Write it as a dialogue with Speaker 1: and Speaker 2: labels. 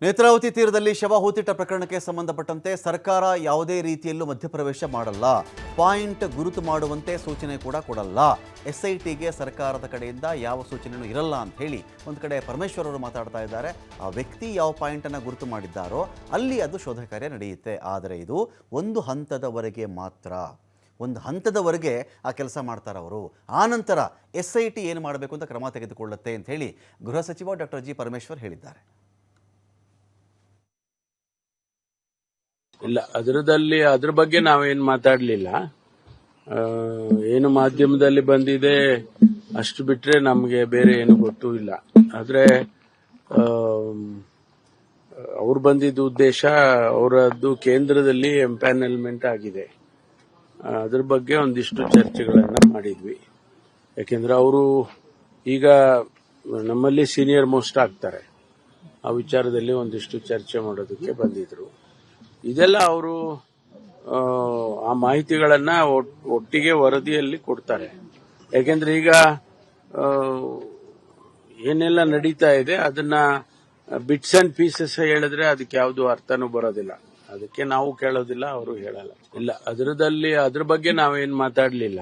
Speaker 1: ನೇತ್ರಾವತಿ ತೀರದಲ್ಲಿ ಶವ ಹೂತಿಟ್ಟ ಪ್ರಕರಣಕ್ಕೆ ಸಂಬಂಧಪಟ್ಟಂತೆ ಸರ್ಕಾರ ಯಾವುದೇ ರೀತಿಯಲ್ಲೂ ಮಧ್ಯಪ್ರವೇಶ ಮಾಡಲ್ಲ. ಪಾಯಿಂಟ್ ಗುರುತು ಮಾಡುವಂತೆ ಸೂಚನೆ ಕೂಡ ಕೊಡಲ್ಲ. ಎಸ್ಐಟಿಗೆ ಸರ್ಕಾರದ ಕಡೆಯಿಂದ ಯಾವ ಸೂಚನೆಯೂ ಇರಲ್ಲ ಅಂತ ಹೇಳಿ ಒಂದು ಕಡೆ ಪರಮೇಶ್ವರ್ ಅವರು ಮಾತಾಡ್ತಾ ಇದ್ದಾರೆ. ಆ ವ್ಯಕ್ತಿ ಯಾವ ಪಾಯಿಂಟನ್ನು ಗುರುತು ಮಾಡಿದ್ದಾರೋ ಅಲ್ಲಿ ಅದು ಶೋಧ ಕಾರ್ಯ ನಡೆಯುತ್ತೆ. ಆದರೆ ಇದು ಒಂದು ಹಂತದವರೆಗೆ ಮಾತ್ರ. ಒಂದು ಹಂತದವರೆಗೆ ಆ ಕೆಲಸ ಮಾಡ್ತಾರೆ ಅವರು. ಆನಂತರ ಎಸ್ಐಟಿ ಏನು ಮಾಡಬೇಕು ಅಂತ ಕ್ರಮ ತೆಗೆದುಕೊಳ್ಳುತ್ತೆ ಅಂತ ಹೇಳಿ ಗೃಹ ಸಚಿವ ಡಾಕ್ಟರ್ ಜಿ ಪರಮೇಶ್ವರ್ ಹೇಳಿದ್ದಾರೆ.
Speaker 2: ಇಲ್ಲ, ಅದ್ರ ಬಗ್ಗೆ ನಾವೇನು ಮಾತಾಡಲಿಲ್ಲ. ಏನು ಮಾಧ್ಯಮದಲ್ಲಿ ಬಂದಿದೆ ಅಷ್ಟು ಬಿಟ್ರೆ ನಮಗೆ ಬೇರೆ ಏನು ಗೊತ್ತೂ ಇಲ್ಲ. ಆದ್ರೆ ಅವ್ರು ಬಂದಿದ್ದ ಉದ್ದೇಶ ಅವರದ್ದು ಕೇಂದ್ರದಲ್ಲಿ ಎಂಪ್ಯಾನಲ್ಮೆಂಟ್ ಆಗಿದೆ. ಅದ್ರ ಬಗ್ಗೆ ಒಂದಿಷ್ಟು ಚರ್ಚೆಗಳನ್ನ ಮಾಡಿದ್ವಿ. ಯಾಕೆಂದ್ರೆ ಅವರು ಈಗ ನಮ್ಮಲ್ಲಿ ಸೀನಿಯರ್ ಮೋಸ್ಟ್ ಆಗ್ತಾರೆ. ಆ ವಿಚಾರದಲ್ಲಿ ಒಂದಿಷ್ಟು ಚರ್ಚೆ ಮಾಡೋದಕ್ಕೆ ಬಂದಿದ್ರು. ಇದೆಲ್ಲ ಅವರು ಆ ಮಾಹಿತಿಗಳನ್ನ ಒಟ್ಟಿಗೆ ವರದಿಯಲ್ಲಿ ಕೊಡ್ತಾರೆ. ಯಾಕೆಂದ್ರೆ ಈಗ ಏನೆಲ್ಲ ನಡೀತಾ ಇದೆ ಅದನ್ನ ಬಿಟ್ಸ್ ಅಂಡ್ ಪೀಸಸ್ ಹೇಳಿದ್ರೆ ಅದಕ್ಕೆ ಯಾವುದು ಅರ್ಥನೂ ಬರೋದಿಲ್ಲ. ಅದಕ್ಕೆ ನಾವು ಕೇಳೋದಿಲ್ಲ, ಅವರು ಹೇಳಲ್ಲ. ಇಲ್ಲ, ಅದ್ರ ಬಗ್ಗೆ ನಾವೇನು ಮಾತಾಡಲಿಲ್ಲ.